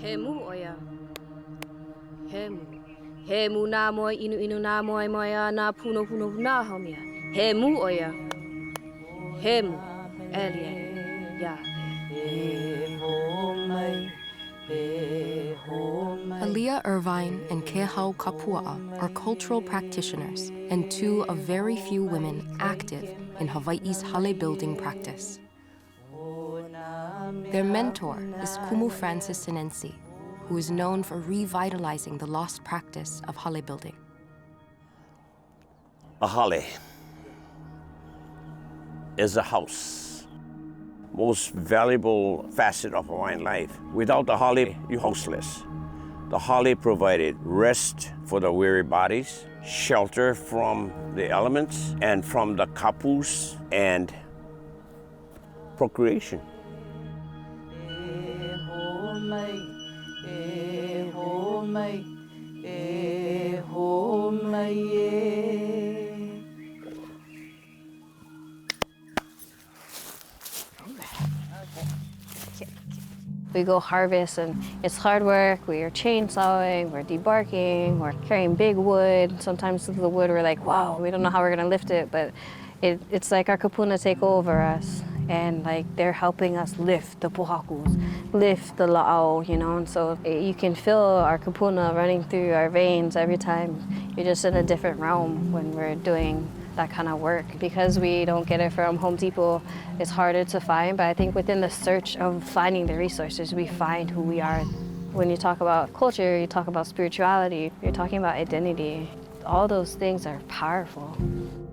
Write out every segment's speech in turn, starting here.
Hemu oya. Hemu. Hemu na moi inu inu na moi moya na puno puno na homia. Hemu oya. Hemu. Elie. Ya. Aaliyah Irvine and Kehau Kapua'a are cultural practitioners and two of very few women active in Hawaii's hale building practice. Their mentor is Kumu Francis Sinensi, who is known for revitalizing the lost practice of hale building. A hale is a house. Most valuable facet of Hawaiian life. Without the hale, you're houseless. The hale provided rest for the weary bodies, shelter from the elements, and from the kapus, and procreation. We go harvest and it's hard work. We are chainsawing, we're debarking, we're carrying big wood. Sometimes the wood we're like, wow, we don't know how we're gonna lift it, but it's like our kapuna take over us and like they're helping us lift the pohakus, lift the la'au, you know, and so you can feel our kapuna running through our veins every time. You're just in a different realm when we're doing that kind of work. Because we don't get it from Home Depot, it's harder to find, but I think within the search of finding the resources, we find who we are. When you talk about culture, you talk about spirituality, you're talking about identity. All those things are powerful.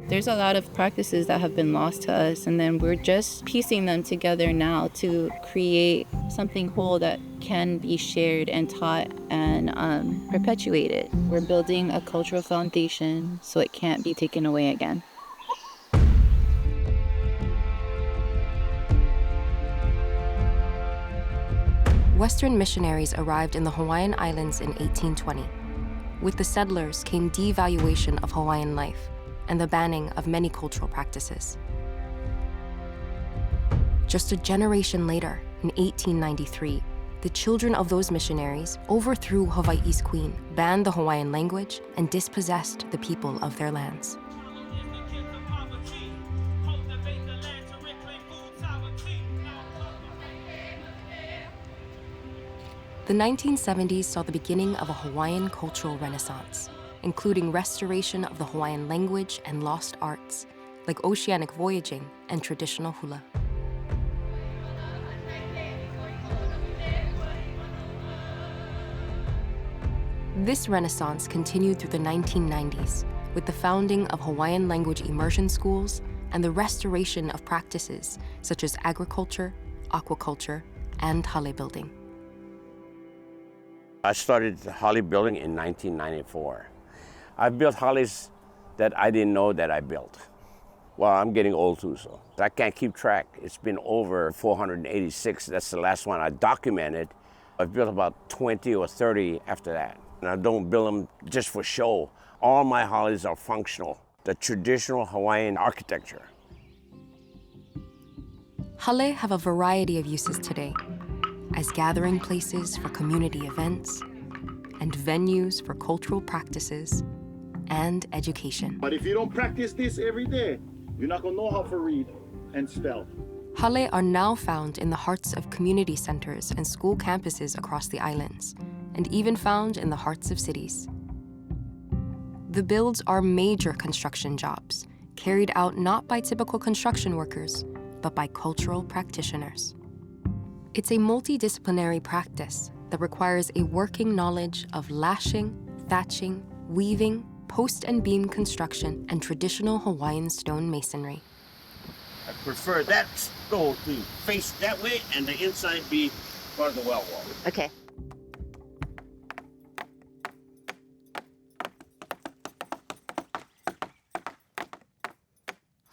There's a lot of practices that have been lost to us, and then we're just piecing them together now to create something whole that can be shared and taught and perpetuated. We're building a cultural foundation so it can't be taken away again. Western missionaries arrived in the Hawaiian Islands in 1820. With the settlers came devaluation of Hawaiian life and the banning of many cultural practices. Just a generation later, in 1893, the children of those missionaries overthrew Hawaii's queen, banned the Hawaiian language, and dispossessed the people of their lands. The 1970s saw the beginning of a Hawaiian cultural renaissance, including restoration of the Hawaiian language and lost arts, like oceanic voyaging and traditional hula. This renaissance continued through the 1990s with the founding of Hawaiian language immersion schools and the restoration of practices such as agriculture, aquaculture, and hale building. I started hale building in 1994. I've built hales that I didn't know that I built. Well, I'm getting old too, so I can't keep track. It's been over 486. That's the last one I documented. I've built about 20 or 30 after that. And I don't build them just for show. All my hales are functional, the traditional Hawaiian architecture. Hale have a variety of uses today, as gathering places for community events and venues for cultural practices and education. But if you don't practice this every day, you're not gonna know how to read and spell. Hale are now found in the hearts of community centers and school campuses across the islands, and even found in the hearts of cities. The builds are major construction jobs, carried out not by typical construction workers, but by cultural practitioners. It's a multidisciplinary practice that requires a working knowledge of lashing, thatching, weaving, post and beam construction, and traditional Hawaiian stone masonry. I prefer that stove to face that way and the inside be part of the well wall. Okay.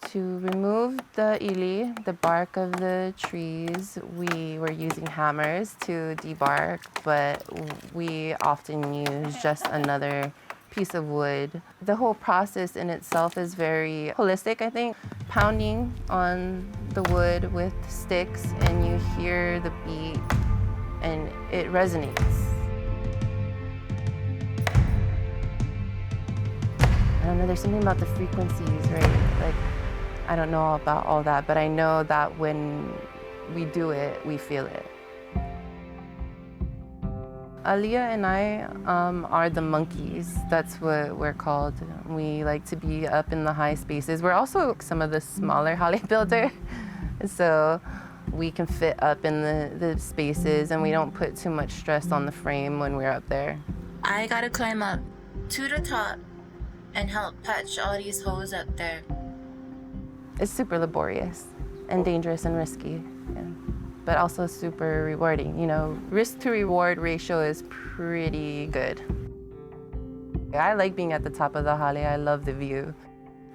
To remove the ili, the bark of the trees, we were using hammers to debark, but we often use just another piece of wood. The whole process in itself is very holistic, I think. Pounding on the wood with sticks and you hear the beat and it resonates. I don't know, there's something about the frequencies, right? Like, I don't know about all that, but I know that when we do it, we feel it. Aliyah and I are the monkeys. That's what we're called. We like to be up in the high spaces. We're also some of the smaller Hale builder, so we can fit up in the spaces and we don't put too much stress on the frame when we're up there. I gotta climb up to the top and help patch all these holes up there. It's super laborious and dangerous and risky, yeah, but also super rewarding. You know, risk to reward ratio is pretty good. I like being at the top of the Hale. I love the view.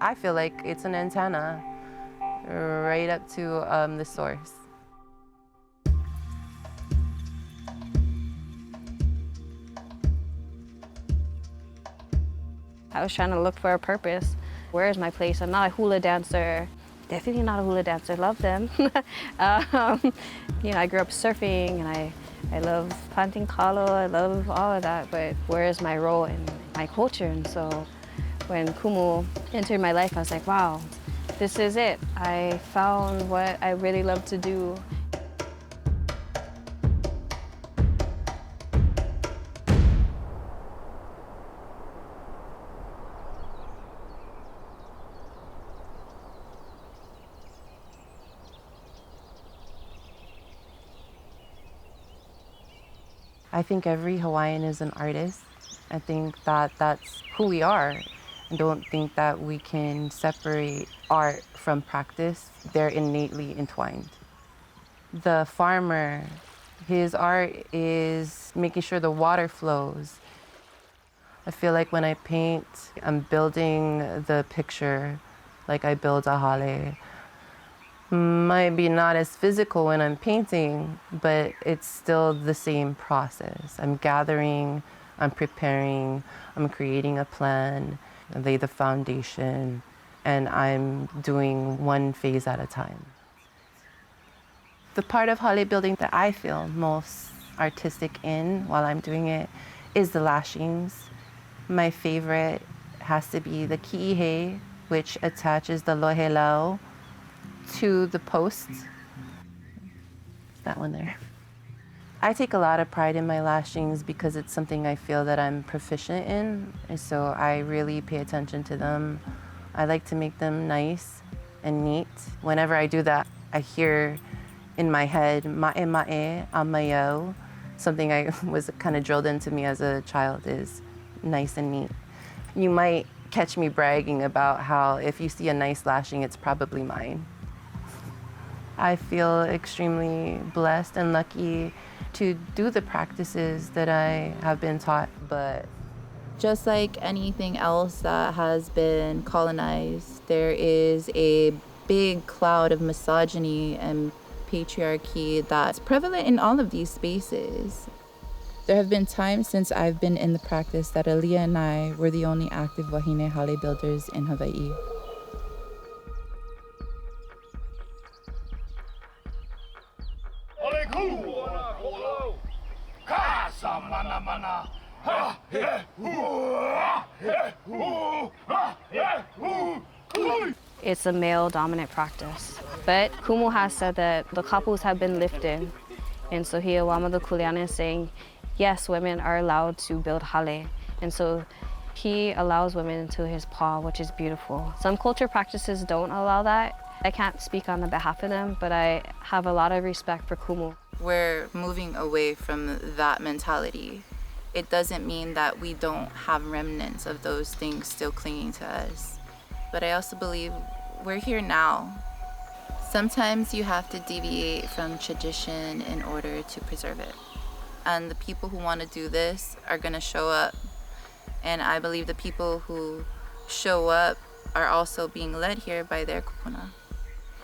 I feel like it's an antenna right up to the source. I was trying to look for a purpose. Where is my place? I'm not a hula dancer. Definitely not a hula dancer. Love them. You know, I grew up surfing and I love planting kalo. I love all of that. But where is my role in my culture? And so when Kumu entered my life, I was like, wow, this is it. I found what I really love to do. I think every Hawaiian is an artist. I think that that's who we are. I don't think that we can separate art from practice. They're innately entwined. The farmer, his art is making sure the water flows. I feel like when I paint, I'm building the picture like I build a hale. Might be not as physical when I'm painting, but it's still the same process. I'm gathering, I'm preparing, I'm creating a plan, I lay the foundation, and I'm doing one phase at a time. The part of hale building that I feel most artistic in while I'm doing it is the lashings. My favorite has to be the ki'ihe, which attaches the lohelau to the posts. That one there. I take a lot of pride in my lashings because it's something I feel that I'm proficient in, and so I really pay attention to them. I like to make them nice and neat. Whenever I do that, I hear in my head, ma'e ma'e amayo. Something I was kind of drilled into me as a child is nice and neat. You might catch me bragging about how if you see a nice lashing, it's probably mine. I feel extremely blessed and lucky to do the practices that I have been taught, but Just like anything else that has been colonized, there is a big cloud of misogyny and patriarchy that's prevalent in all of these spaces. There have been times since I've been in the practice that Aliyah and I were the only active wahine hale builders in Hawaii. It's a male-dominant practice. But Kumu has said that the kapus have been lifted. And so here, Wamadu Kuleana is saying, yes, women are allowed to build hale. And so he allows women into his paw, which is beautiful. Some culture practices don't allow that. I can't speak on the behalf of them, but I have a lot of respect for Kumu. We're moving away from that mentality. It doesn't mean that we don't have remnants of those things still clinging to us. But I also believe we're here now. Sometimes you have to deviate from tradition in order to preserve it. And the people who want to do this are going to show up. And I believe the people who show up are also being led here by their kupuna.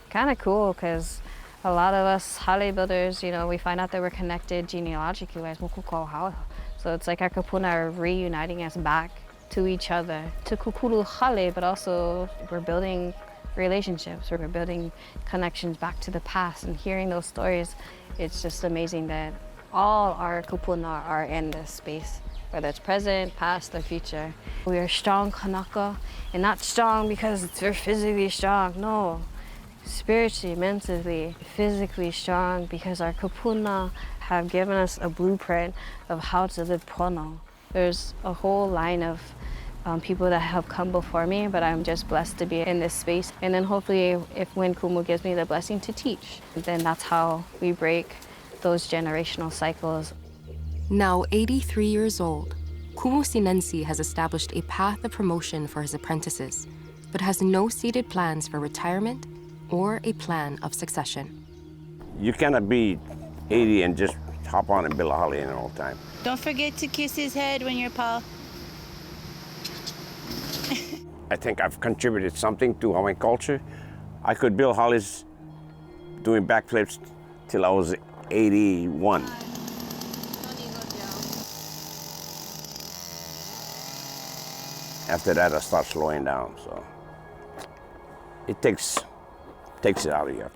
Kind of cool, because a lot of us hale builders, we find out that we're connected genealogically as Mokuko Hao. So it's like our kupuna are reuniting us back to each other, to kukuru hale, but also we're building relationships, we're building connections back to the past, and hearing those stories, it's just amazing that All our kupuna are in this space, whether it's present, past, or future. We are strong Kanaka, and not strong because we're physically strong, no. Spiritually, mentally, physically strong because our kupuna have given us a blueprint of how to live pono. There's a whole line of people that have come before me, but I'm just blessed to be in this space. And then hopefully, when Kumu gives me the blessing to teach, then that's how we break those generational cycles. Now 83 years old, Kumu Sinensi has established a path of promotion for his apprentices, but has no seated plans for retirement or a plan of succession. You cannot be 80 and just hop on and build a holly in all the time. Don't forget to kiss his head when you're Paul. I think I've contributed something to Hawaiian culture. I could build hollies doing backflips till I was 81. After that, I start slowing down, so it takes it out of you.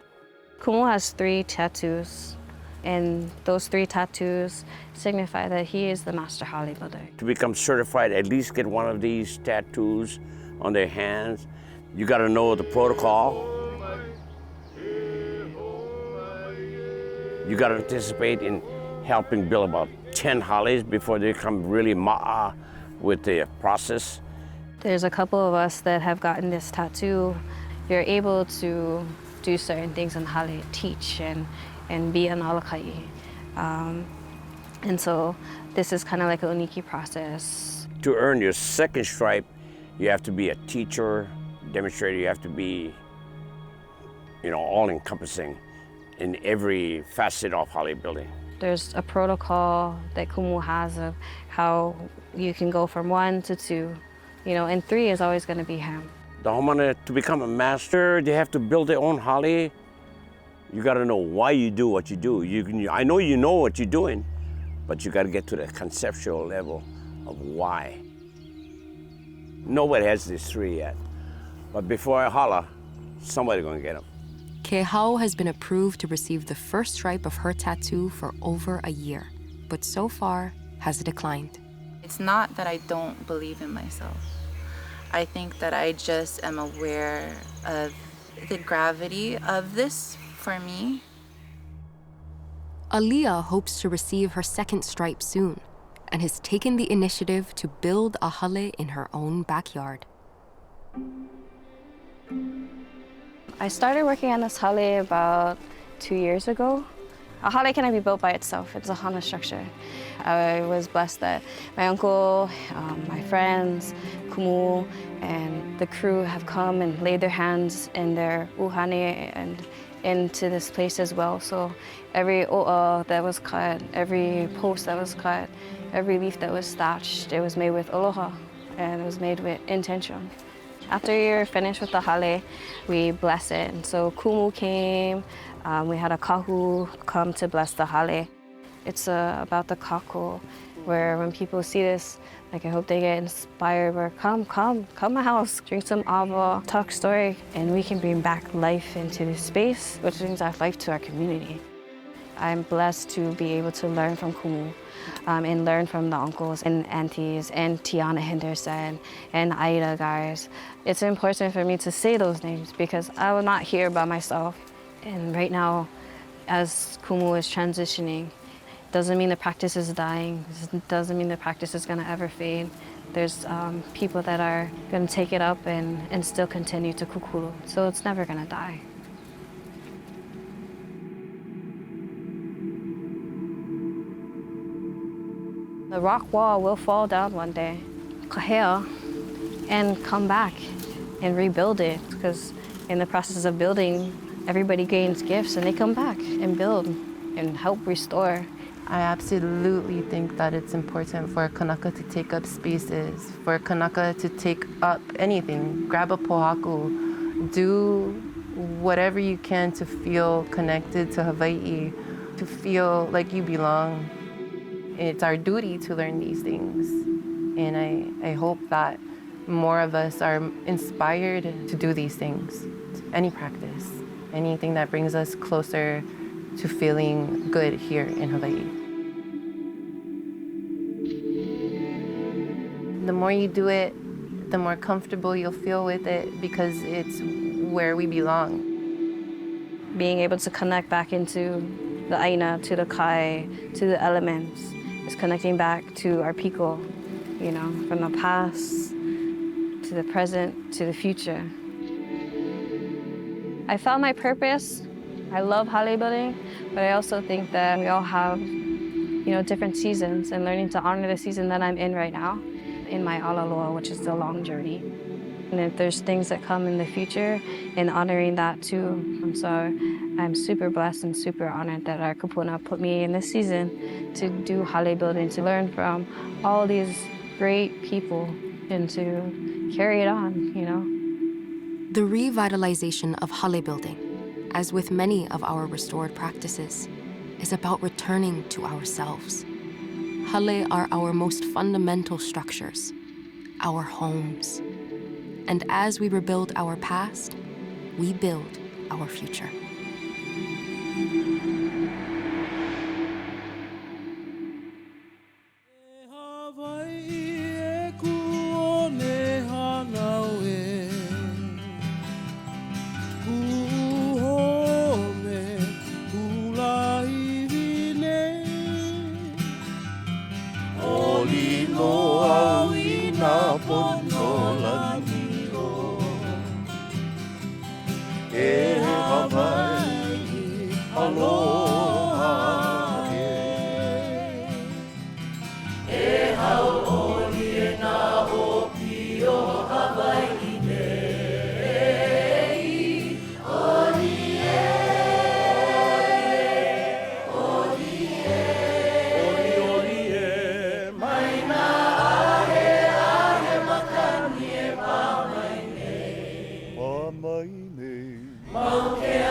Kumu has 3 tattoos, and those 3 tattoos signify that he is the master holly builder. To become certified, at least get one of these tattoos on their hands. You got to know the protocol. You got to anticipate in helping build about 10 hollies before they become really ma'a with the process. There's a couple of us that have gotten this tattoo. You're able to do certain things on how to teach and be an alakai. And so this is kind of like a uniki process. To earn your second stripe, you have to be a teacher, demonstrator. You have to be, all-encompassing in every facet of holly building. There's a protocol that Kumu has of how you can go from 1 to 2, and 3 is always going to be him. The homana, to become a master, they have to build their own holly. You got to know why you do what you do. I know you know what you're doing, but you got to get to the conceptual level of why. Nobody has these 3 yet. But before I holla, somebody's going to get them. Kehau has been approved to receive the first stripe of her tattoo for over a year, but so far has declined. It's not that I don't believe in myself. I think that I just am aware of the gravity of this for me. Aliyah hopes to receive her second stripe soon and has taken the initiative to build a hale in her own backyard. I started working on this hale about 2 years ago. A hale cannot be built by itself. It's a hana structure. I was blessed that my uncle, my friends, Kumu, and the crew have come and laid their hands in their uhane and into this place as well. So every o'a that was cut, every post that was cut, every leaf that was thatched, it was made with aloha, and it was made with intention. After you're finished with the hale, we bless it. And so Kumu came, we had a kahu come to bless the hale. It's about the kako, where when people see this, I hope they get inspired, where come my house, drink some ava, talk story, and we can bring back life into this space, which brings back life to our community. I'm blessed to be able to learn from Kumu and learn from the uncles and aunties and Tiana Henderson and Aida guys. It's important for me to say those names because I was not here by myself. And right now, as Kumu is transitioning, doesn't mean the practice is dying. Doesn't mean the practice is going to ever fade. There's people that are going to take it up and still continue to kukulu. So it's never going to die. The rock wall will fall down one day, kahea, and come back and rebuild it. Because in the process of building, everybody gains gifts and they come back and build and help restore. I absolutely think that it's important for Kanaka to take up spaces, for Kanaka to take up anything, grab a pohaku, do whatever you can to feel connected to Hawaii, to feel like you belong. It's our duty to learn these things. And I hope that more of us are inspired to do these things, any practice, anything that brings us closer to feeling good here in Hawaii. The more you do it, the more comfortable you'll feel with it because it's where we belong. Being able to connect back into the Aina, to the Kai, to the elements, is connecting back to our Piko, you know, from the past to the present to the future. I found my purpose. I love hale building, but I also think that we all have, you know, different seasons, and learning to honor the season that I'm in right now, in my Alaloa, which is the long journey. And if there's things that come in the future, and honoring that too. And so I'm super blessed and super honored that our kupuna put me in this season to do hale building, to learn from all these great people and to carry it on, you know. The revitalization of hale building, as with many of our restored practices, is about returning to ourselves. Hale are our most fundamental structures, our homes. And as we rebuild our past, we build our future. Okay.